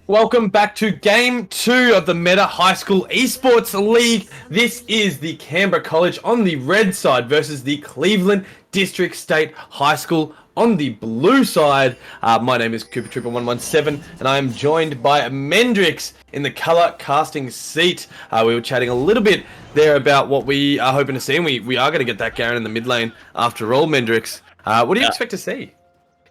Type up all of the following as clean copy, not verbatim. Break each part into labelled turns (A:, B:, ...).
A: Welcome back to Game 2 of the Meta High School Esports League. This is the Canberra College on the red side versus the Cleveland District State High School on the blue side. My name is Cooper Trooper 117 and I am joined by Mendrix in the color casting seat. We were chatting a little bit there about what we are hoping to see, and we are going to get that Garen in the mid lane after all, Mendrix. What do you expect to see?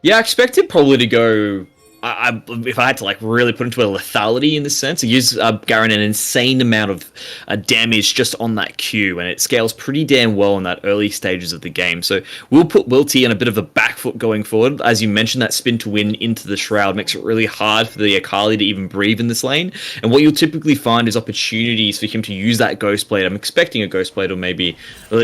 B: Yeah, I expected probably to go. If I had to really put into a lethality in this sense, it gives Garen an insane amount of damage just on that Q, and it scales pretty damn well in that early stages of the game. So we'll put Wilty on a bit of a back foot going forward. As you mentioned, that spin to win into the Shroud makes it really hard for the Akali to even breathe in this lane. And what you'll typically find is opportunities for him to use that Ghost Blade. I'm expecting a Ghost Blade, or maybe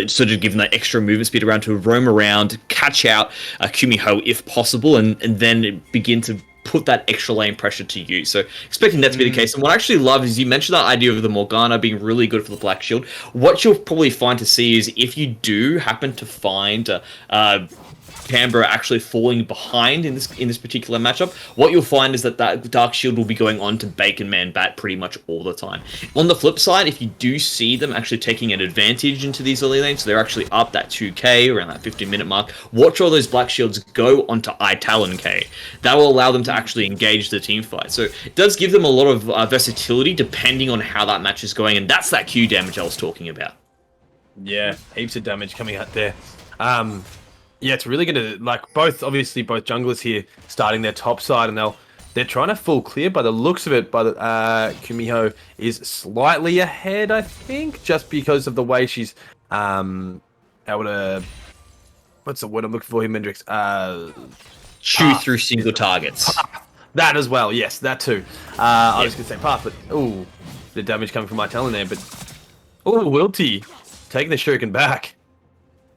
B: sort of give him that extra movement speed around to roam around, catch out Kumiho if possible, and then begin to put that extra lane pressure to use. So expecting that to be the case. And what I actually love is you mentioned that idea of the Morgana being really good for the Black Shield. What you'll probably find to see is if you do happen to find Canberra actually falling behind in this particular matchup, what you'll find is that Dark Shield will be going on to Bacon Man Bat pretty much all the time. On the flip side, if you do see them actually taking an advantage into these early lanes, so they're actually up that 2k around that 15-minute mark, watch all those Black Shields go onto Talon K. That will allow them to actually engage the team fight. So it does give them a lot of versatility depending on how that match is going, and that's that Q damage I was talking about.
A: Yeah, heaps of damage coming out there. Yeah, it's really going to, obviously both junglers here starting their top side, and they're trying to full clear by the looks of it, but Kumiho is slightly ahead, I think, just because of the way she's able to, what's the word I'm looking for here, Mendrix?
B: Chew through single targets.
A: That as well, yes, that too. I was going to say path, but, ooh, the damage coming from my talent there, but, ooh, Wilty taking the shuriken back.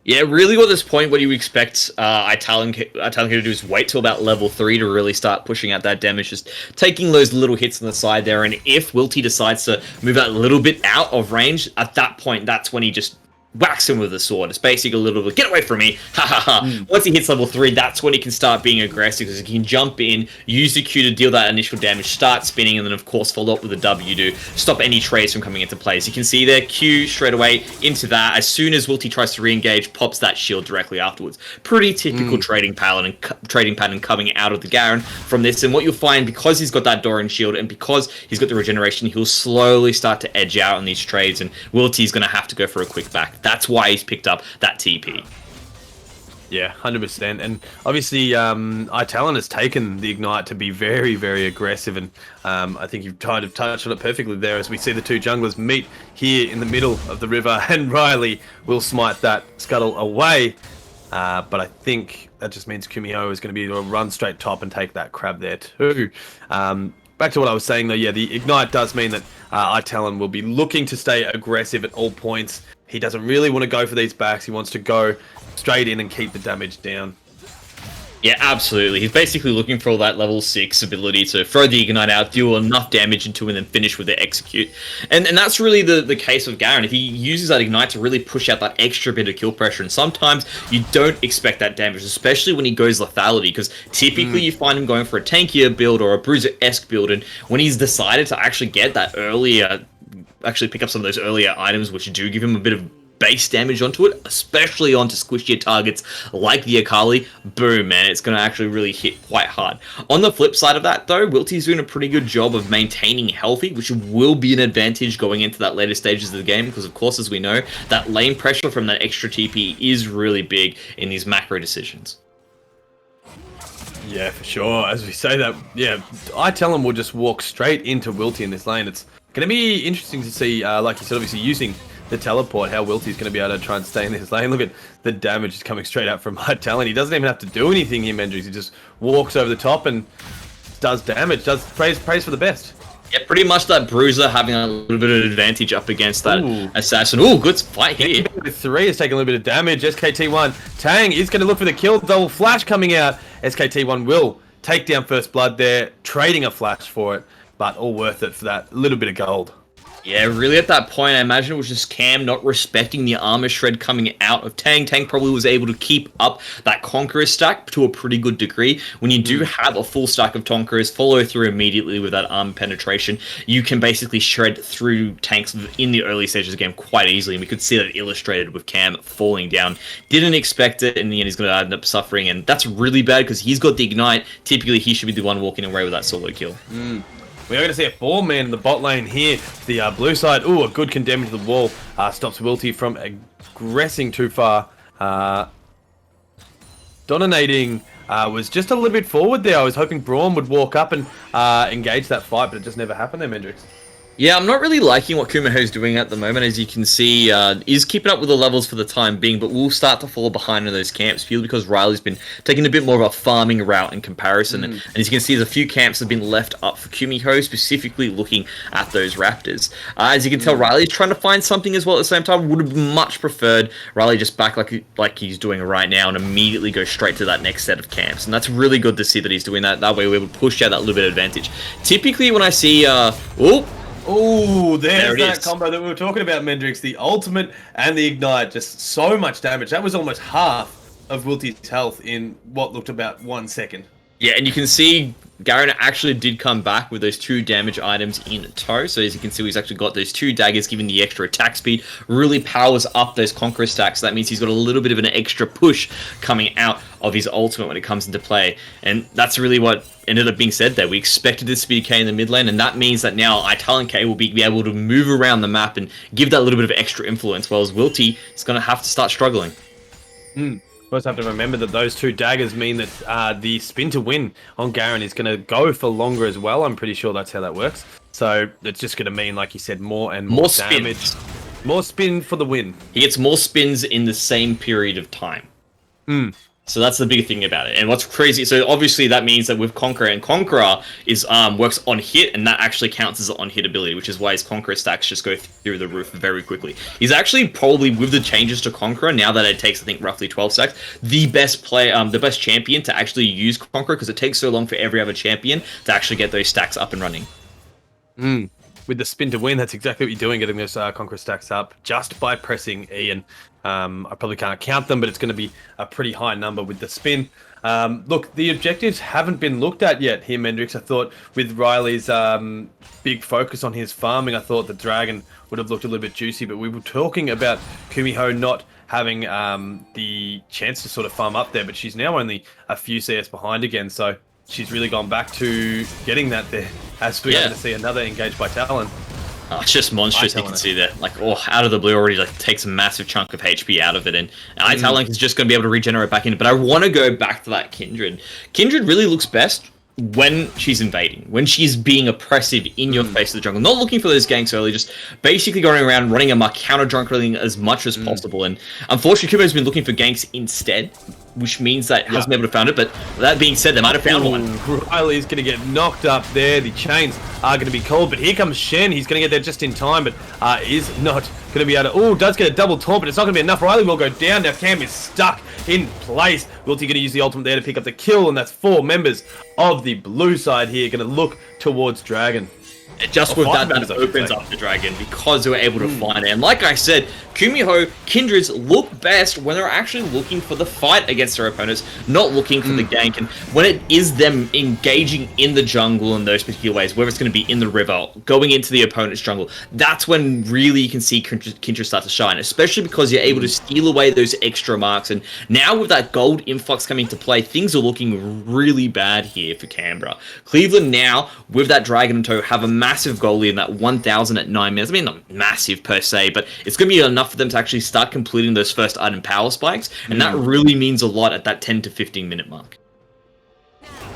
B: Yeah, really at this point, what you expect Talon to do is wait till about level 3 to really start pushing out that damage, just taking those little hits on the side there, and if Wilty decides to move out a little bit out of range, at that point, that's when he just whacks him with a sword. It's basically a little bit, get away from me, ha ha ha. Once he hits level 3, that's when he can start being aggressive, because he can jump in, use the Q to deal that initial damage, start spinning, and then of course follow up with a W to stop any trades from coming into play. So you can see there, Q straight away into that. As soon as Wilty tries to re-engage, pops that shield directly afterwards. Pretty typical trading pattern coming out of the Garen from this. And what you'll find, because he's got that Doran shield and because he's got the regeneration, he'll slowly start to edge out on these trades, and Wilty's going to have to go for a quick back. That's why he's picked up that TP.
A: Yeah, 100%. And obviously, Talon has taken the Ignite to be very, very aggressive. And I think you've kind of touched on it perfectly there as we see the two junglers meet here in the middle of the river. And Riley will smite that scuttle away. But I think that just means Kumiho is going to be able to run straight top and take that crab there too. Back to what I was saying though, yeah, the Ignite does mean that Talon will be looking to stay aggressive at all points. He doesn't really want to go for these backs. He wants to go straight in and keep the damage down.
B: Yeah, absolutely. He's basically looking for all that level 6 ability to throw the Ignite out, deal enough damage into him, and then finish with the Execute. And that's really the case of Garen. He uses that Ignite to really push out that extra bit of kill pressure, and sometimes you don't expect that damage, especially when he goes lethality, because typically you find him going for a tankier build or a Bruiser-esque build, and when he's decided to actually get that earlier, actually pick up some of those earlier items which do give him a bit of base damage onto it, especially onto squishier targets like the Akali, boom, man, it's going to actually really hit quite hard. On the flip side of that, though, Wilty's doing a pretty good job of maintaining healthy, which will be an advantage going into that later stages of the game, because of course, as we know, that lane pressure from that extra TP is really big in these macro decisions.
A: Yeah, for sure. As we say that, yeah, Talon will just walk straight into Wilty in this lane. It's going to be interesting to see, like you said, obviously using the teleport, how Wilty's going to be able to try and stay in this lane. Look at the damage is coming straight out from Talon. He doesn't even have to do anything here, Mendrix. He just walks over the top and does damage, prays for the best.
B: Yeah, pretty much that Bruiser having a little bit of advantage up against that Assassin. Ooh, good fight here.
A: 3 is taking a little bit of damage. SKT1 Tang is going to look for the kill. Double flash coming out. SKT1 will take down first blood there, trading a flash for it, but all worth it for that little bit of gold.
B: Yeah, really at that point, I imagine it was just Cam not respecting the armor shred coming out of Tang. Tang probably was able to keep up that Conqueror stack to a pretty good degree. When you do have a full stack of Conquerors, follow through immediately with that armor penetration, you can basically shred through tanks in the early stages of the game quite easily. And we could see that illustrated with Cam falling down. Didn't expect it, in the end he's going to end up suffering, and that's really bad because he's got the Ignite. Typically, he should be the one walking away with that solo kill.
A: We are going to see a 4-man in the bot lane here. The blue side, a good condemn to the wall. Stops Wilty from aggressing too far. Dominating was just a little bit forward there. I was hoping Braun would walk up and engage that fight, but it just never happened there, Mendrix.
B: Yeah, I'm not really liking what Kumaho's doing at the moment. As you can see, is keeping up with the levels for the time being, but will start to fall behind in those camps, purely because Riley's been taking a bit more of a farming route in comparison. And as you can see, there's a few camps that have been left up for Kumiho, specifically looking at those Raptors. As you can tell, Riley's trying to find something as well at the same time. Would have much preferred Riley just back like he's doing right now and immediately go straight to that next set of camps. And that's really good to see that he's doing that. That way we would push out that little bit of advantage. Typically when I see...
A: Oh, there's that combo that we were talking about, Mendrix. The ultimate and the ignite, just so much damage. That was almost half of Wilty's health in what looked about 1 second.
B: Yeah, and you can see Garen actually did come back with those 2 damage items in tow. So as you can see, he's actually got those 2 daggers, giving the extra attack speed, really powers up those Conqueror stacks. So that means he's got a little bit of an extra push coming out of his ultimate when it comes into play. And that's really what ended up being said there. We expected this to be K in the mid lane, and that means that now Ital K will be able to move around the map and give that little bit of extra influence, whereas Wilty is going to have to start struggling.
A: First, have to remember that those 2 daggers mean that the spin to win on Garen is going to go for longer as well. I'm pretty sure that's how that works. So it's just going to mean, like you said, more and more damage.
B: Spins.
A: More spin for the win.
B: He gets more spins in the same period of time. So that's the big thing about it. And what's crazy, so obviously that means that with Conqueror, and Conqueror is works on hit, and that actually counts as an on hit ability, which is why his Conqueror stacks just go through the roof very quickly. He's actually probably, with the changes to Conqueror, now that it takes, I think, roughly 12 stacks, the best the best champion to actually use Conqueror, because it takes so long for every other champion to actually get those stacks up and running.
A: With the spin to win, that's exactly what you're doing, getting those Conqueror stacks up just by pressing E. And I probably can't count them, but it's going to be a pretty high number with the spin. Look, the objectives haven't been looked at yet here, Mendrix. I thought with Riley's big focus on his farming, I thought the Dragon would have looked a little bit juicy, but we were talking about Kumiho not having the chance to sort of farm up there, but she's now only a few CS behind again, so she's really gone back to getting that there, as we're going to see another engaged by Talon.
B: It's just monstrous. You can see that, like, out of the blue already, like, takes a massive chunk of HP out of it, and Italink is just going to be able to regenerate back in. But I want to go back to that Kindred. Kindred really looks best when she's invading, when she's being oppressive in your face of the jungle, not looking for those ganks early, just basically going around running amok, counter jungling as much as possible. And unfortunately, Kubo's been looking for ganks instead, which means that hasn't been able to find it. But that being said, they might have found one.
A: Riley's going to get knocked up there. The chains are going to be called, but here comes Shen. He's going to get there just in time, but is not going to be able to... does get a double taunt, but it's not going to be enough. Riley will go down. Now Cam is stuck in place. Wilty going to use the ultimate there to pick up the kill, and that's 4 members of the blue side here going to look towards Dragon.
B: Just with that opens up the Dragon, because they were able to find it. And like I said, Kumiho, Kindreds look best when they're actually looking for the fight against their opponents, not looking for the gank. And when it is them engaging in the jungle in those particular ways, whether it's going to be in the river, going into the opponent's jungle, that's when really you can see Kindred start to shine, especially because you're able to steal away those extra marks. And now with that gold influx coming into play, things are looking really bad here for Canberra. Cleveland now, with that Dragon in tow, have a massive goalie in that 1,000 at 9 minutes. I mean, not massive per se, but it's going to be enough for them to actually start completing those first item power spikes, and that really means a lot at that 10 to 15 minute mark.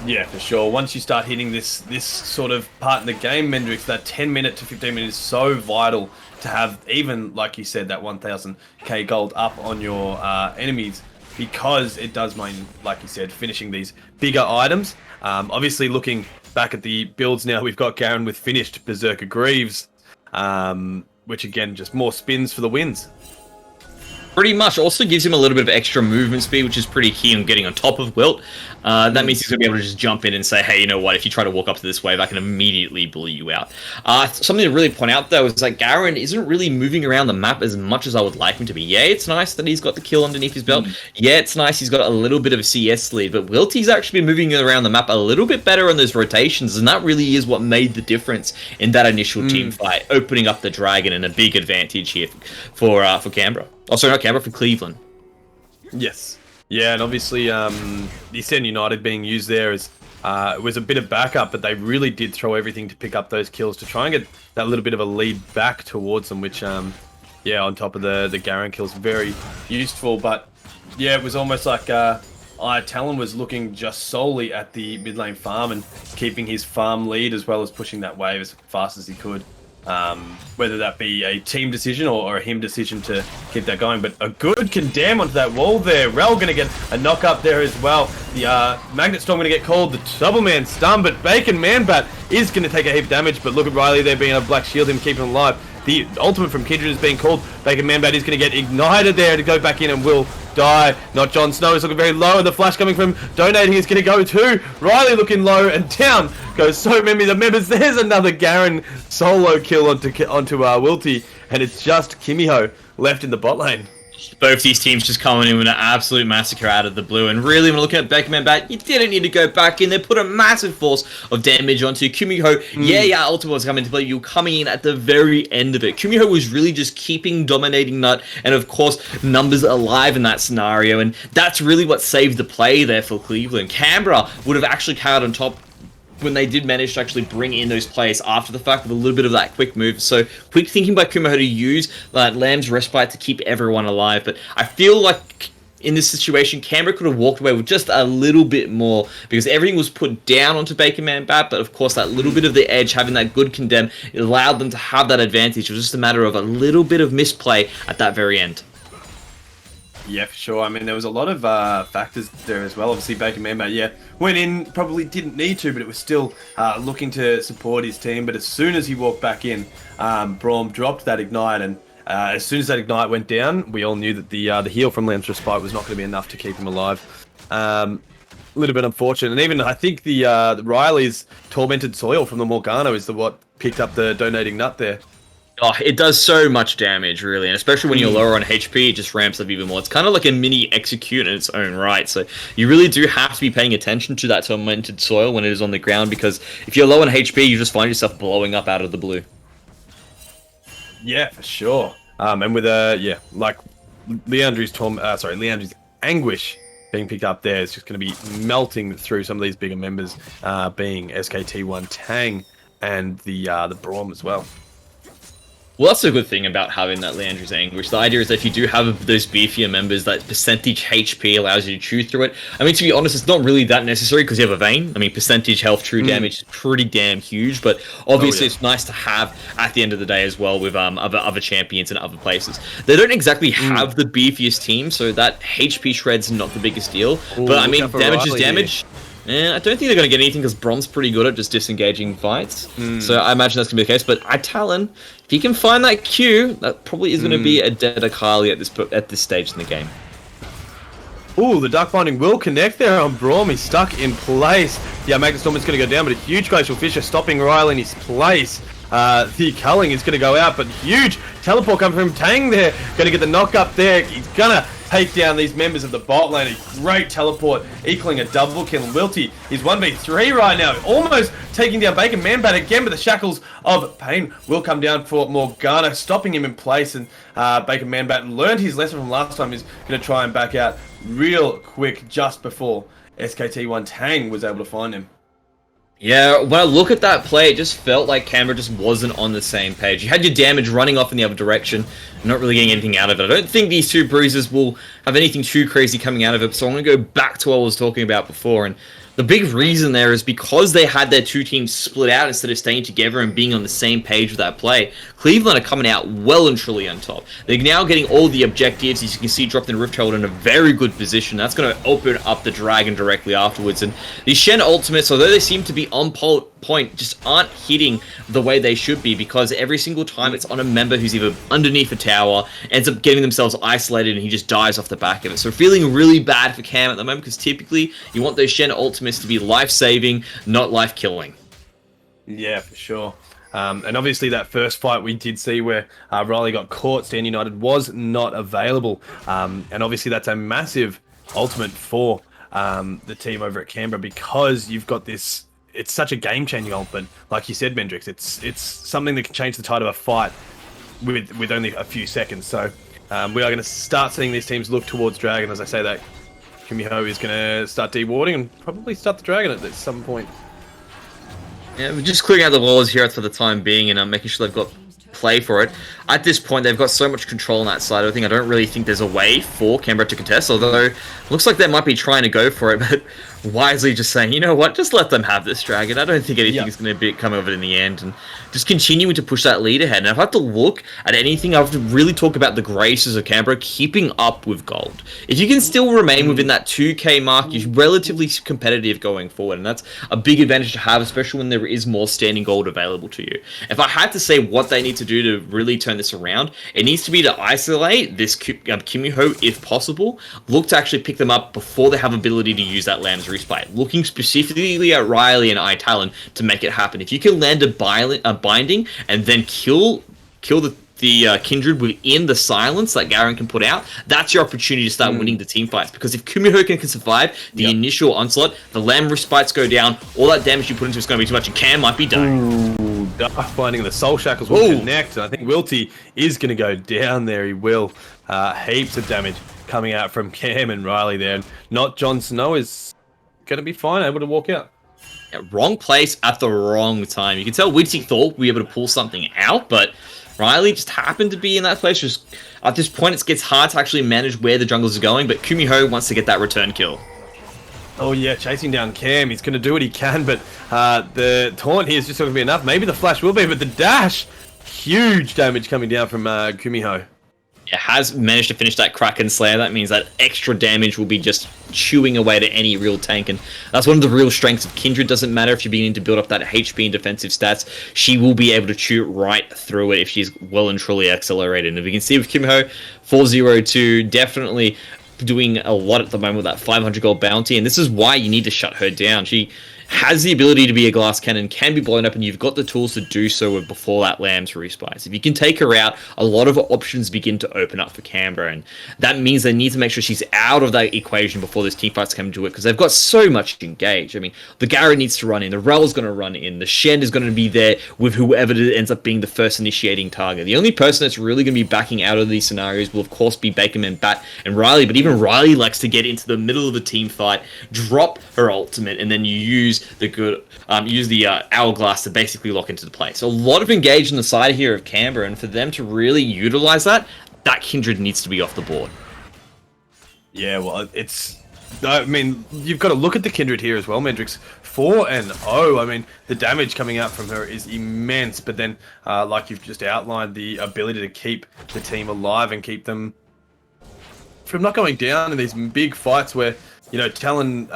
A: Yeah, for sure. Once you start hitting this sort of part in the game, Mendrix, that 10 minute to 15 minutes is so vital to have, even, like you said, that 1,000k gold up on your enemies, because it does mean, like you said, finishing these bigger items. Obviously, looking back at the builds now, we've got Garen with finished Berserker Greaves, which again, just more spins for the wins.
B: Pretty much. Also gives him a little bit of extra movement speed, which is pretty key on getting on top of Wilt. That means he's going to be able to just jump in and say, hey, you know what, if you try to walk up to this wave, I can immediately bully you out. Something to really point out, though, is that Garen isn't really moving around the map as much as I would like him to be. Yeah, it's nice that he's got the kill underneath his belt. Yeah, it's nice he's got a little bit of a CS lead, but Wilty's actually been moving around the map a little bit better on those rotations, and that really is what made the difference in that initial team fight, opening up the Dragon and a big advantage here for Canberra. Oh, sorry, not Canberra, for Cleveland.
A: Yes. Yeah, and obviously the Oceania United being used there as it was a bit of backup, but they really did throw everything to pick up those kills to try and get that little bit of a lead back towards them, which, yeah, on top of the Garen kills, very useful. But, yeah, it was almost like Talon was looking just solely at the mid lane farm and keeping his farm lead as well as pushing that wave as fast as he could. Whether that be a team decision or a him decision to keep that going. But a good condemn onto that wall there. Rel going to get a knock up there as well. The Magnet Storm going to get called. The double man stun, but Bacon Manbat is going to take a heap of damage. But look at Riley there being able to black shield him, keeping him alive. The ultimate from Kindred is being called. Bacon Manbat is going to get ignited there to go back in and will die. Not Jon Snow is looking very low. The flash coming from donating is going to go too. Riley looking low, and down goes so many of the members. There's another Garen solo kill onto Wilty, and it's just Kimiho left in the bot lane.
B: Both these teams just coming in with an absolute massacre out of the blue. And really, when looking at Beckman Bat, you didn't need to go back in. They put a massive force of damage onto Kumiho. Yeah, Ultimate was coming into play. You were coming in at the very end of it. Kumiho was really just keeping dominating Nut, and of course, numbers alive in that scenario. And that's really what saved the play there for Cleveland. Canberra would have actually carried on top when they did manage to actually bring in those players after the fact with a little bit of that quick move. So quick thinking by Kumiho to use Lamb's Respite to keep everyone alive. But I feel like in this situation, Canberra could have walked away with just a little bit more because everything was put down onto Bacon Man Bat. But of course, that little bit of the edge, having that good condemn, it allowed them to have that advantage. It was just a matter of a little bit of misplay at that very end.
A: Yeah, for sure. I mean, there was a lot of factors there as well. Obviously, Bacon Manbat, yeah, went in, probably didn't need to, but it was still looking to support his team. But as soon as he walked back in, Braum dropped that Ignite, and as soon as that Ignite went down, we all knew that the heal from Lamb's Respite was not going to be enough to keep him alive. A little bit unfortunate. And even, I think, the Riley's Tormented Soil from the Morgana is what picked up the donating Nut there.
B: Oh, it does so much damage, really, and especially when you're lower on HP, it just ramps up even more. It's kind of like a mini execute in its own right, so you really do have to be paying attention to that Tormented Soil when it is on the ground, because if you're low on HP, you just find yourself blowing up out of the blue.
A: Yeah, for sure. And with like Leandri's Anguish being picked up there, it's just going to be melting through some of these bigger members, being SKT1 Tang and the Braum as well.
B: Well, that's a good thing about having that Leandri's Anguish. The idea is that if you do have those beefier members, that percentage HP allows you to chew through it. I mean, to be honest, it's not really that necessary because you have a Vayne. I mean, percentage health, true damage is pretty damn huge, but obviously it's nice to have at the end of the day as well with other champions in other places. They don't exactly have the beefiest team, so that HP shred's not the biggest deal.
A: Ooh,
B: but I mean, damage is
A: Riley
B: damage. I don't think they're going to get anything because Brom's pretty good at just disengaging fights. So I imagine that's going to be the case. But Talon, if he can find that Q, that probably is going to be a dead Akali at this stage in the game.
A: Ooh, the Dark Binding will connect there on Braum. He's stuck in place. Yeah, Magnet Storm is going to go down, but a huge Glacial Fissure stopping Riley in his place. The culling is going to go out, but huge teleport coming from Tang there. Going to get the knock up there. He's going to take down these members of the bot lane. A great teleport, equaling a double kill. And Wilty is 1v3 right now, almost taking down Bacon Manbat again, but the shackles of pain will come down for Morgana, stopping him in place. And Bacon Manbat learned his lesson from last time. He's going to try and back out real quick just before SKT1 Tang was able to find him.
B: Yeah, when I look at that play, it just felt like Canberra just wasn't on the same page. You had your damage running off in the other direction, not really getting anything out of it. I don't think these two bruises will have anything too crazy coming out of it, so I'm going to go back to what I was talking about before. And the big reason there is because they had their two teams split out instead of staying together and being on the same page with that play. Cleveland are coming out well and truly on top. They're now getting all the objectives. As you can see, dropped in Rift Herald in a very good position. That's going to open up the Dragon directly afterwards. And these Shen ultimates, although they seem to be on par point just aren't hitting the way they should be, because every single time it's on a member who's either underneath a tower, ends up getting themselves isolated, and he just dies off the back of it. So feeling really bad for Cam at the moment, because typically you want those Shen ultimates to be life-saving, not life-killing.
A: Yeah, for sure. And obviously that first fight we did see where Riley got caught, Stand United was not available. And obviously that's a massive ultimate for the team over at Canberra, because you've got this, it's such a game-changing ultimate. Like you said, Mendrix, it's something that can change the tide of a fight with only a few seconds. So we are going to start seeing these teams look towards Dragon. As I say that, Kumiho is going to start dewarding and probably start the Dragon at some point.
B: Yeah, we're just clearing out the walls here for the time being, and making sure they've got play for it. At this point, they've got so much control on that side. I don't really think there's a way for Canberra to contest, although it looks like they might be trying to go for it, but wisely just saying, you know what, just let them have this Dragon. I don't think anything is going to come of it in the end, and just continuing to push that lead ahead. And if I have to look at anything, I have to really talk about the graces of Canberra keeping up with gold. If you can still remain within that 2k mark, you're relatively competitive going forward, and that's a big advantage to have, especially when there is more standing gold available to you. If I had to say what they need to do to really turn this around, it needs to be to isolate this Kumiho if possible. Look to actually pick them up before they have ability to use that Lamb's Respite. Looking specifically at Riley and Talon to make it happen. If you can land a binding and then kill the Kindred within the silence that Garen can put out, that's your opportunity to start winning the team fights. Because if Kumiho can survive the initial onslaught, the Lamb Respites go down, all that damage you put into it's going to be too much, and Cam might be done.
A: Finding the Soul Shackles will connect, and I think Wilty is going to go down there. He will. Heaps of damage coming out from Cam and Riley there, and not Jon Snow is going to be fine, able to walk out.
B: Yeah, wrong place at the wrong time. You can tell Wilty thought we'd be able to pull something out, but Riley just happened to be in that place. Just at this point, it gets hard to actually manage where the junglers are going, but Kumiho wants to get that return kill.
A: Oh yeah, chasing down Cam. He's going to do what he can, but the taunt here is just not going to be enough. Maybe the flash will be, but the dash, huge damage coming down from Kumiho.
B: It has managed to finish that Kraken Slayer. That means that extra damage will be just chewing away to any real tank, and that's one of the real strengths of Kindred. Doesn't matter if you're beginning to build up that HP and defensive stats, she will be able to chew right through it if she's well and truly accelerated. And if we can see with Kumiho, 402, definitely doing a lot at the moment with that 500 gold bounty, and this is why you need to shut her down. She has the ability to be a glass cannon, can be blown up, and you've got the tools to do so before that Lamb's Respites. If you can take her out, a lot of options begin to open up for Canberra, and that means they need to make sure she's out of that equation before those teamfights come to it, because they've got so much to engage. I mean, the Garen needs to run in, the Rel's going to run in, the Shen is going to be there with whoever ends up being the first initiating target. The only person that's really going to be backing out of these scenarios will, of course, be Bakerman, Bat, and Riley, but even Riley likes to get into the middle of the team fight, drop her ultimate, and then you use the hourglass to basically lock into the play. So a lot of engage on the side here of Canberra, and for them to really utilize that Kindred needs to be off the board.
A: Yeah, well, I mean, you've got to look at the Kindred here as well, Mendrix. 4-0. I mean, the damage coming out from her is immense, but then, like you've just outlined, the ability to keep the team alive and keep them from not going down in these big fights where, you know, Talon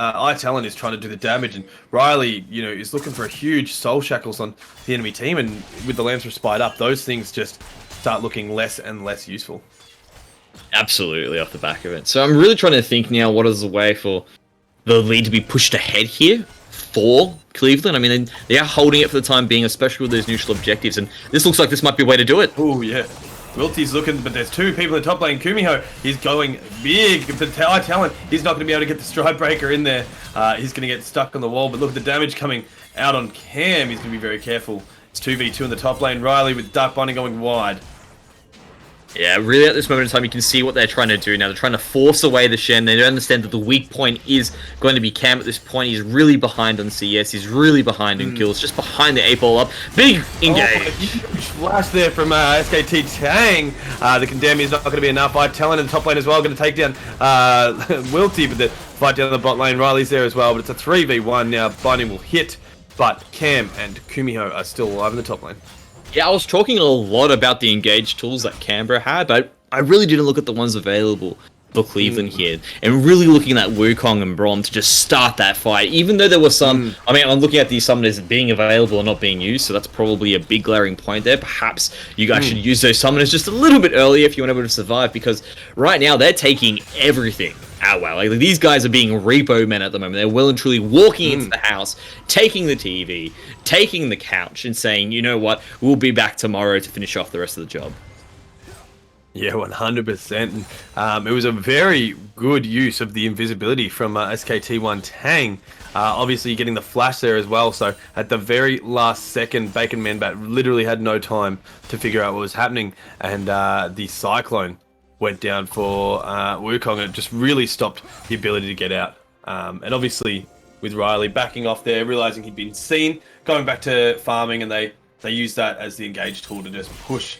A: is trying to do the damage, and Riley, you know, is looking for a huge Soul Shackles on the enemy team, and with the Lambs Respite up, those things just start looking less and less useful.
B: Absolutely, off the back of it. So I'm really trying to think now, what is the way for the lead to be pushed ahead here for Cleveland? I mean, they are holding it for the time being, especially with those neutral objectives, and this looks like this might be a way to do it.
A: Oh, yeah. Wilty's looking, but there's two people in the top lane. Kumiho, he's going big. The Talon, he's not going to be able to get the Stride Breaker in there. He's going to get stuck on the wall, but look at the damage coming out on Cam. He's going to be very careful. It's 2v2 in the top lane. Riley with Dark Binding going wide.
B: Yeah, really at this moment in time, you can see what they're trying to do now. They're trying to force away the Shen. They understand that the weak point is going to be Cam at this point. He's really behind on CS. He's really behind in kills. Just behind the 8-ball up. Big engage.
A: Huge flash there from SKT Tang. The Condemn is not going to be enough. Talon in the top lane as well. Going to take down Wilty, but the fight down the bot lane. Riley's there as well, but it's a 3v1 now. Binding will hit, but Cam and Kumiho are still alive in the top lane.
B: Yeah, I was talking a lot about the engage tools that Canberra had, but I really didn't look at the ones available for Cleveland here, and really looking at Wukong and Braum to just start that fight. Even though there was some, I mean, I'm looking at these summoners being available and not being used, so that's probably a big glaring point there. Perhaps you guys should use those summoners just a little bit earlier if you want to be able to survive, because right now they're taking everything. Oh wow, like these guys are being repo men at the moment. They're well and truly walking into the house, taking the TV, taking the couch, and saying, you know what, we'll be back tomorrow to finish off the rest of the job.
A: Yeah, 100%. It was a very good use of the invisibility from SKT1 Tang. Obviously, getting the flash there as well. So at the very last second, Bacon Manbat literally had no time to figure out what was happening. And the Cyclone went down for Wukong, and it just really stopped the ability to get out. And obviously, with Riley backing off there, realizing he'd been seen, going back to farming, and they used that as the engage tool to just push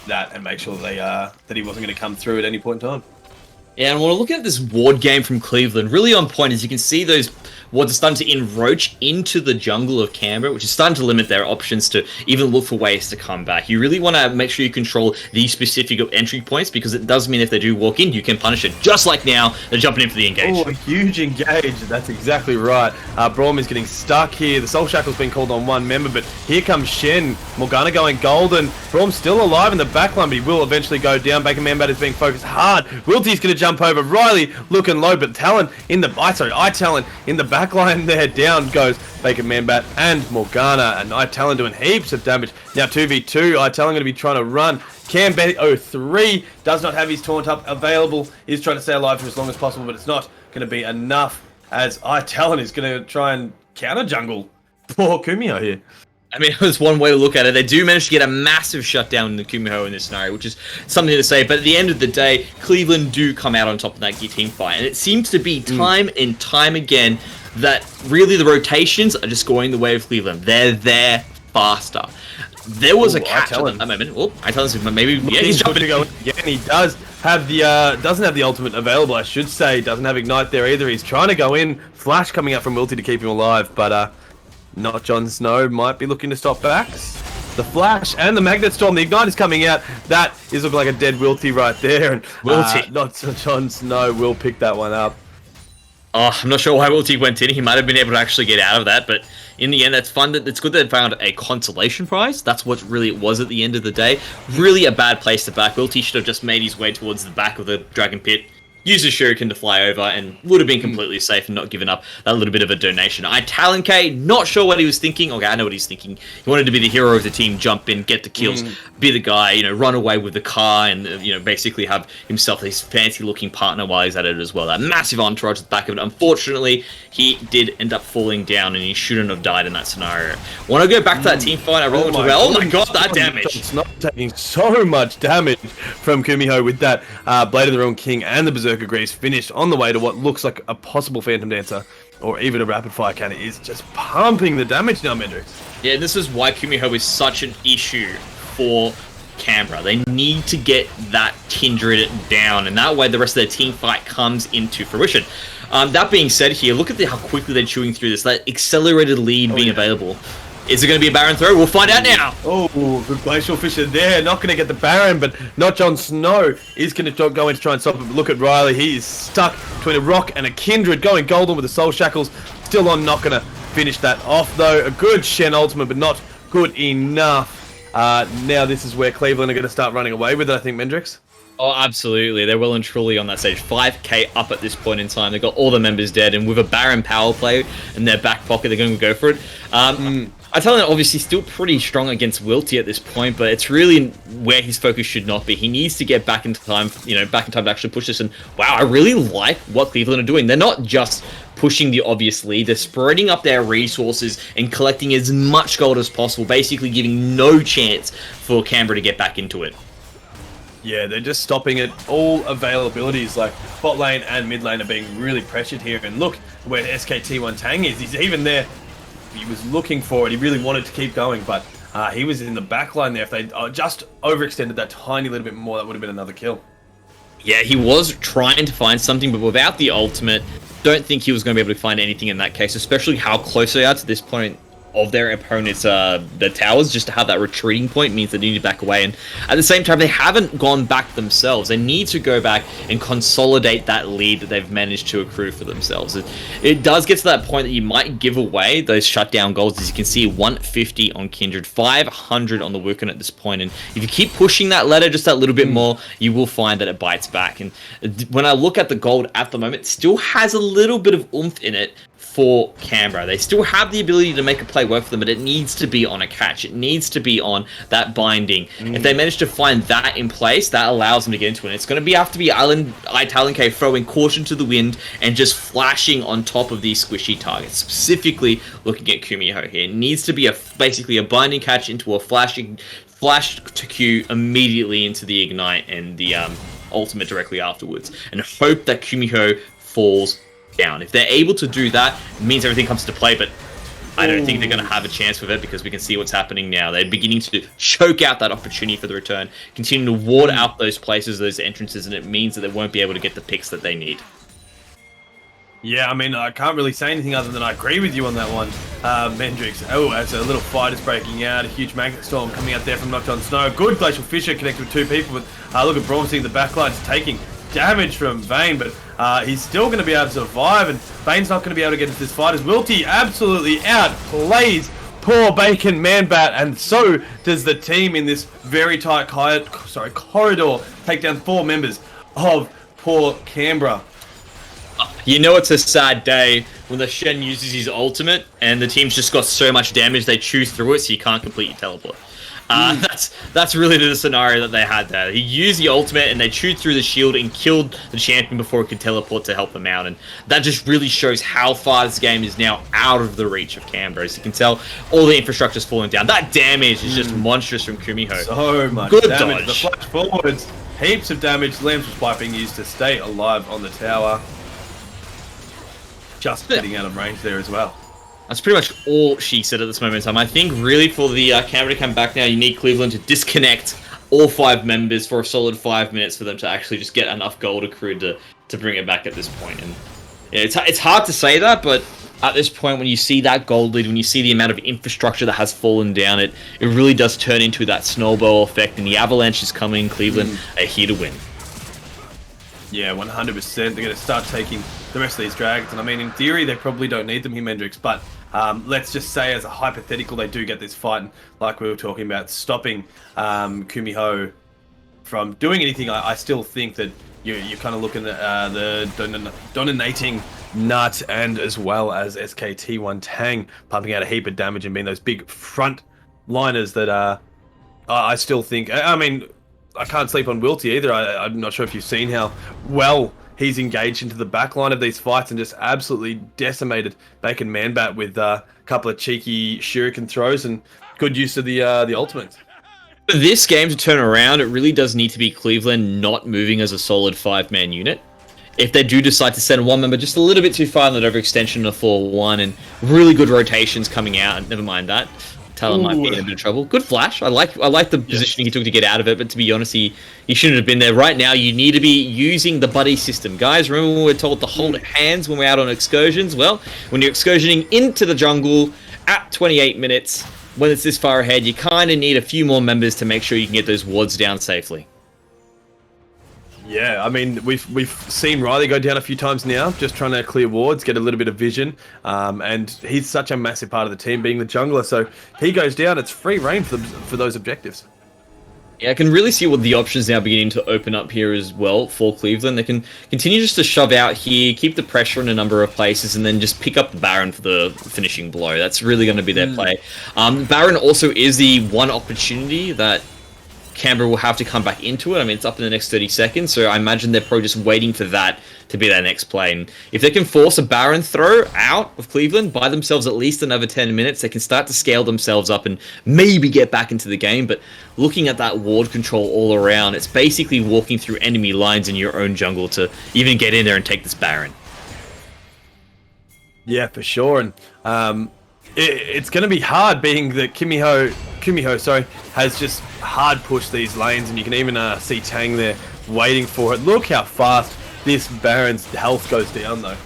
A: that and make sure that he wasn't going to come through at any point in time.
B: Yeah, and when we're looking at this ward game from Cleveland, really on point, as you can see those wards are starting to encroach into the jungle of Canberra, which is starting to limit their options to even look for ways to come back. You really want to make sure you control these specific entry points, because it does mean if they do walk in, you can punish it. Just like now, they're jumping in for the engage.
A: Oh, a huge engage. That's exactly right. Braum is getting stuck here. The Soul Shackle's been called on one member, but here comes Shen. Morgana going golden. Braum's still alive in the backline, but he will eventually go down. Bacon Manbat is being focused hard. Wilty's going to jump over. Riley looking low, but Talon in the Talon in the backline there. Down goes Bacon Manbat and Morgana, and Talon doing heaps of damage. Now 2v2. Talon going to be trying to run. Canberra 03 does not have his taunt up available. He's trying to stay alive for as long as possible, but it's not going to be enough, as Talon is going to try and counter jungle for Kumiho here.
B: I mean, it was one way to look at it. They do manage to get a massive shutdown in the Kumiho in this scenario, which is something to say. But at the end of the day, Cleveland do come out on top of that team fight. And it seems to be time and time again that really the rotations are just going the way of Cleveland. They're there faster. There was a catch at that moment. Oh, Talon's maybe, yeah, he's jumping to go.
A: Yeah, and he does have the doesn't have the ultimate available, I should say. Doesn't have Ignite there either. He's trying to go in. Flash coming out from Wilty to keep him alive, but not Jon Snow might be looking to stop backs. The Flash and the Magnet Storm. The Ignite is coming out. That is looking like a dead Wilty right there. And
B: Wilty.
A: Not Jon Snow will pick that one up.
B: Oh, I'm not sure why Wilty went in. He might have been able to actually get out of that, but in the end, that's fun. It's good that they found a consolation prize. That's what really it was at the end of the day. Really a bad place to back. Wilty should have just made his way towards the back of the Dragon Pit, used a shuriken to fly over, and would have been completely safe and not given up that little bit of a donation. Talon K, not sure what he was thinking. Okay, I know what he's thinking. He wanted to be the hero of the team, jump in, get the kills, be the guy, run away with the car, and basically have himself this fancy-looking partner while he's at it as well. That massive entourage at the back of it. Unfortunately, he did end up falling down, and he shouldn't have died in that scenario. Want to go back to that team fight? I really want to talk about. Oh my god, that damage!
A: It's not taking so much damage from Kumiho with that Blade of the Realm King and the Berserker Greaves finished on the way to what looks like a possible Phantom Dancer or even a Rapid Fire Cannon. Is just pumping the damage now, Mendrix.
B: Yeah, this is why Kumiho is such an issue for Canberra. They need to get that Kindred down, and that way the rest of their team fight comes into fruition. That being said here, look at how quickly they're chewing through this. That accelerated lead being available. Is it going to be a Baron throw? We'll find out now.
A: Oh, good Glacial Fisher there. Not going to get the Baron, but not Jon Snow is going to go in to try and stop it. But look at Riley. He is stuck between a rock and a Kindred, going golden with the Soul Shackles. Still on, not going to finish that off, though. A good Shen ultimate, but not good enough. Now this is where Cleveland are going to start running away with it, I think, Mendrix.
B: Oh, absolutely. They're well and truly on that stage. 5k up at this point in time. They've got all the members dead, and with a Baron power play in their back pocket, they're going to go for it. I tell him, obviously, still pretty strong against Wilty at this point, but it's really where his focus should not be. He needs to get back into time, back in time to actually push this. And wow, I really like what Cleveland are doing. They're not just pushing the obvious lead. They're spreading up their resources and collecting as much gold as possible, basically giving no chance for Canberra to get back into it.
A: Yeah, they're just stopping it. All availabilities like bot lane and mid lane are being really pressured here. And look where SKT1 Tang is. He's even there. He was looking for it. He really wanted to keep going, but he was in the back line there. If they just overextended that tiny little bit more, that would have been another kill.
B: Yeah, he was trying to find something, but without the ultimate, don't think he was going to be able to find anything in that case, especially how close they are to this point of their opponents' the towers, just to have that retreating point means they need to back away. And at the same time, they haven't gone back themselves. They need to go back and consolidate that lead that they've managed to accrue for themselves. It does get to that point that you might give away those shutdown goals. As you can see, 150 on Kindred, 500 on the Wukong at this point. And if you keep pushing that ladder just that little bit more, you will find that it bites back. And when I look at the gold at the moment, it still has a little bit of oomph in it for Canberra. They still have the ability to make a play work for them, but it needs to be on a catch. It needs to be on that binding. If they manage to find that in place, that allows them to get into it. It's going to have to be Talon-K throwing caution to the wind and just flashing on top of these squishy targets. Specifically looking at Kumiho here. It needs to be basically a binding catch into a flash to Q immediately into the ignite and the ultimate directly afterwards, and hope that Kumiho falls down. If they're able to do that, it means everything comes to play, but I don't think they're going to have a chance with it, because we can see what's happening now. They're beginning to choke out that opportunity for the return, continue to ward out those places, those entrances, and it means that they won't be able to get the picks that they need.
A: Yeah, I mean, I can't really say anything other than I agree with you on that one, Mendrix. Oh, as a little fight is breaking out, a huge magnet storm coming out there from Knocked On Snow. Good Glacial Fissure connected with two people, but look at Braum seeing the backline is taking damage from Vayne, but he's still going to be able to survive, and Vayne's not going to be able to get into this fight as Wilty absolutely outplays poor Bacon Man-Bat, and so does the team in this very tight corridor, take down 4 members of poor Canberra.
B: You know it's a sad day when the Shen uses his ultimate and the team's just got so much damage they chew through it, so you can't complete your teleport. That's really the scenario that they had there. He used the ultimate and they chewed through the shield and killed the champion before he could teleport to help him out. And that just really shows how far this game is now out of the reach of Canberra. As you can tell, all the infrastructure's falling down. That damage is just monstrous from Kumiho.
A: So much
B: Good
A: damage.
B: dodge.
A: The flash forwards, heaps of damage. Lambs was being used to stay alive on the tower. Just getting out of range there as well.
B: That's pretty much all she said at this moment in time. I think really for the Canberra to come back now, you need Cleveland to disconnect all 5 members for a solid 5 minutes for them to actually just get enough gold accrued to bring it back at this point. And yeah, it's hard to say that, but at this point, when you see that gold lead, when you see the amount of infrastructure that has fallen down, it really does turn into that snowball effect, and the avalanche is coming. Cleveland are here to win.
A: Yeah, 100%. They're going to start taking the rest of these dragons. And I mean, in theory, they probably don't need them here, Mendrix. But let's just say, as a hypothetical, they do get this fight. And like we were talking about, stopping Kumiho from doing anything, I still think that you're kind of looking at the dominating Nut and as well as SKT1 Tang pumping out a heap of damage and being those big front liners that I still think... I mean... I can't sleep on Wilty either. I'm not sure if you've seen how well he's engaged into the back line of these fights and just absolutely decimated Bacon Man-Bat with a couple of cheeky shuriken throws and good use of the ultimate.
B: For this game to turn around, it really does need to be Cleveland not moving as a solid 5-man unit. If they do decide to send one member just a little bit too far in that overextension of 4-1 and really good rotations coming out, never mind that. Talon might be in a bit of trouble. Good flash. I like the positioning he took to get out of it, but to be honest, he shouldn't have been there. Right now, you need to be using the buddy system. Guys, remember when we were told to hold hands when we're out on excursions? Well, when you're excursioning into the jungle at 28 minutes, when it's this far ahead, you kind of need a few more members to make sure you can get those wards down safely.
A: Yeah, I mean, we've seen Riley go down a few times now, just trying to clear wards, get a little bit of vision, and he's such a massive part of the team, being the jungler, so he goes down, it's free reign for those objectives.
B: Yeah, I can really see what the options now beginning to open up here as well for Cleveland. They can continue just to shove out here, keep the pressure in a number of places, and then just pick up the Baron for the finishing blow. That's really going to be their play. Baron also is the one opportunity that Canberra will have to come back into it. I mean, it's up in the next 30 seconds, so I imagine they're probably just waiting for that to be their next play. And if they can force a Baron throw out of Cleveland, buy themselves at least another 10 minutes, they can start to scale themselves up and maybe get back into the game. But looking at that ward control all around, it's basically walking through enemy lines in your own jungle to even get in there and take this Baron.
A: Yeah, for sure. And it's going to be hard, being that Kumiho has just hard pushed these lanes, and you can even see Tang there waiting for it. Look how fast this Baron's health goes down, though.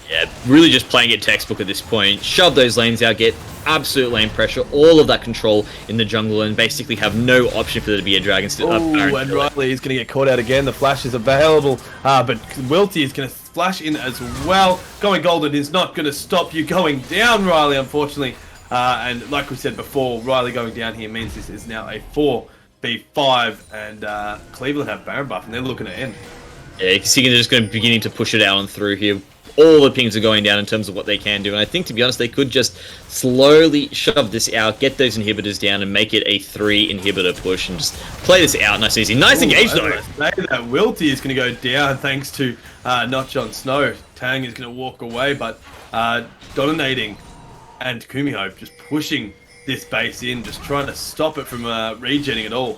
B: Yeah, really just playing it textbook at this point. Shove those lanes out, get absolute lane pressure, all of that control in the jungle, and basically have no option for there to be a dragon still.
A: Oh, and Riley is going to get caught out again. The flash is available, but Wilty is going to flash in as well. Going golden is not going to stop you going down, Riley, unfortunately. And like we said before, Riley going down here means this is now a 4v5, and Cleveland have Baron buff, and they're looking to end.
B: Yeah, you can see they're just going to beginning to push it out and through here. All the pings are going down in terms of what they can do, and I think, to be honest, they could just slowly shove this out, get those inhibitors down, and make it a 3 inhibitor push, and just play this out nice and easy. Nice engage, though!
A: That Wilty is going to go down thanks to not Jon Snow. Tang is going to walk away, but dominating, and Kumiho just pushing this base in, just trying to stop it from regenning at all.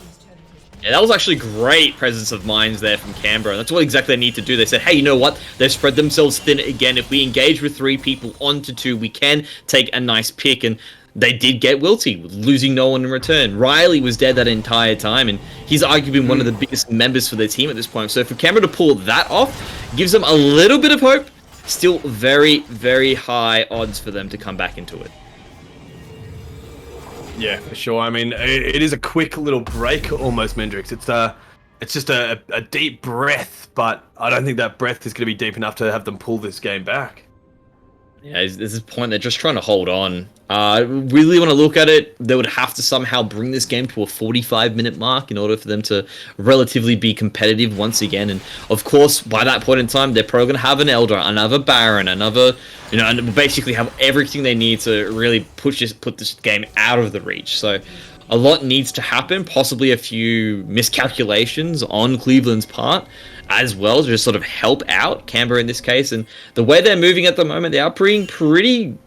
B: Yeah, that was actually great presence of minds there from Canberra. That's what exactly they need to do. They said, hey, you know what? They've spread themselves thin again. If we engage with 3 people onto 2, we can take a nice pick. And they did get Wilty, losing no one in return. Riley was dead that entire time, and he's arguably one of the biggest members for their team at this point. So for Canberra to pull that off gives them a little bit of hope. Still very, very high odds for them to come back into it.
A: Yeah, for sure. I mean, it is a quick little break almost, Mendrix. It's just a deep breath, but I don't think that breath is going to be deep enough to have them pull this game back.
B: Yeah, there's this point they're just trying to hold on. Really want to look at it, they would have to somehow bring this game to a 45-minute mark in order for them to relatively be competitive once again. And of course, by that point in time, they're probably going to have an Elder, another Baron, another, and basically have everything they need to really put this game out of the reach. So a lot needs to happen, possibly a few miscalculations on Cleveland's part as well to just sort of help out Canberra in this case. And the way they're moving at the moment, they are pretty,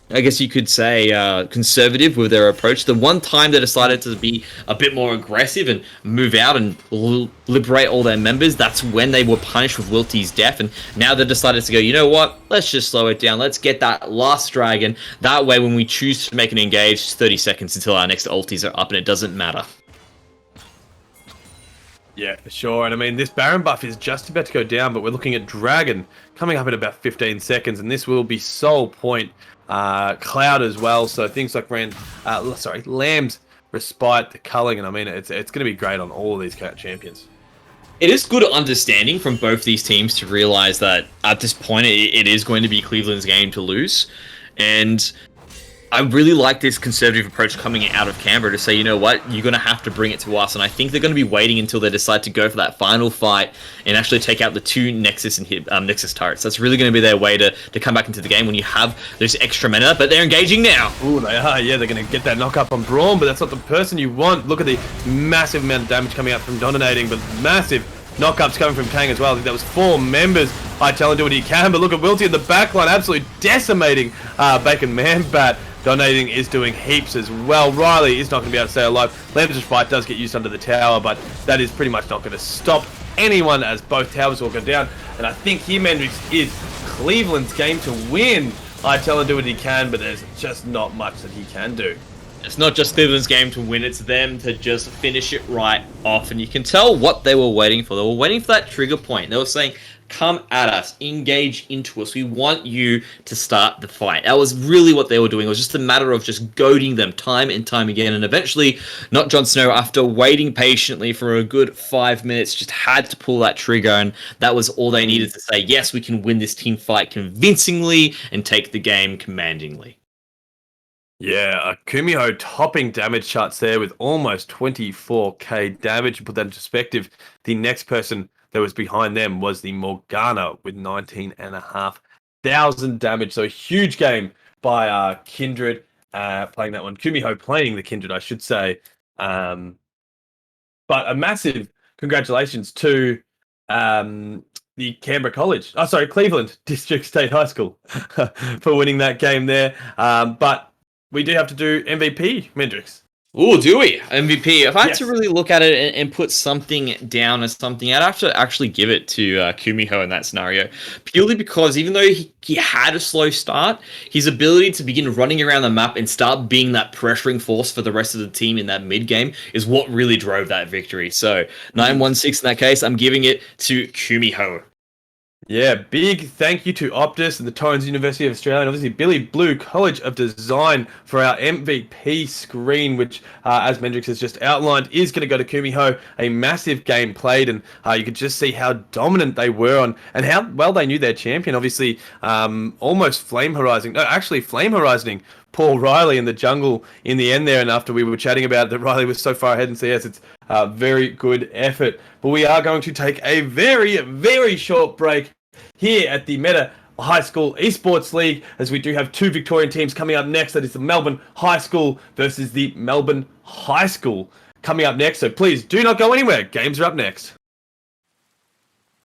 B: I guess you could say, conservative with their approach. The one time they decided to be a bit more aggressive and move out and liberate all their members, that's when they were punished with Wilty's death. And now they decided to go, you know what, let's just slow it down. Let's get that last dragon. That way, when we choose to make an engage, it's 30 seconds until our next ultis are up, and it doesn't matter.
A: Yeah, for sure. And I mean, this Baron buff is just about to go down, but we're looking at Dragon coming up in about 15 seconds, and this will be Soul Point, Cloud as well. So things like Lamb's Respite, the culling, and I mean, it's going to be great on all of these champions.
B: It is good understanding from both these teams to realize that at this point, it is going to be Cleveland's game to lose. And I really like this conservative approach coming out of Canberra to say, you know what, you're going to have to bring it to us. And I think they're going to be waiting until they decide to go for that final fight and actually take out the 2 Nexus and Nexus turrets. That's really going to be their way to come back into the game when you have those extra mana. But they're engaging now.
A: Ooh, they are. Yeah, they're going to get that knock up on Braum, but that's not the person you want. Look at the massive amount of damage coming out from dominating, but massive knockups coming from Tang as well. I think that was 4 members. I tell him do what he can, but look at Wilty in the backline, absolutely decimating Bacon Manbat. Donating is doing heaps as well. Riley is not going to be able to stay alive. Lamb's Fight does get used under the tower, but that is pretty much not going to stop anyone as both towers will go down. And I think here, Mendrix, is Cleveland's game to win. I tell him do what he can, but there's just not much that he can do.
B: It's not just Cleveland's game to win, it's them to just finish it right off. And you can tell what they were waiting for. They were waiting for that trigger point. They were saying, come at us, engage into us. We want you to start the fight. That was really what they were doing. It was just a matter of just goading them time and time again. And eventually, not Jon Snow, after waiting patiently for a good 5 minutes, just had to pull that trigger. And that was all they needed to say, yes, we can win this team fight convincingly and take the game commandingly.
A: Yeah, Kumiho topping damage charts there with almost 24k damage. To put that in perspective, the next person that was behind them was the Morgana with 19,500 damage. So a huge game by Kindred playing that one. Kumiho playing the Kindred, I should say. But a massive congratulations to the Cleveland District State High School for winning that game there. But we do have to do MVP, Mendrix.
B: Oh, do we? MVP. If I had to really look at it and put something down as something, I'd have to actually give it to Kumiho in that scenario. Purely because even though he had a slow start, his ability to begin running around the map and start being that pressuring force for the rest of the team in that mid game is what really drove that victory. So 9-1-6 in that case, I'm giving it to Kumiho.
A: Yeah, big thank you to Optus and the Torrens University of Australia, and obviously Billy Blue College of Design for our MVP screen, which, as Mendrix has just outlined, is going to go to Kumiho. A massive game played, and you could just see how dominant they were on, and how well they knew their champion. Obviously, almost flame horizon. No, actually, flame horizoning Paul Riley in the jungle in the end there. And after we were chatting about it, that Riley was so far ahead in CS, it's a very good effort. But we are going to take a very, very short break here at the Meta High School Esports League, as we do have two Victorian teams coming up next. That is the Melbourne High School versus the Melbourne High School coming up next. So please do not go anywhere. Games are up next.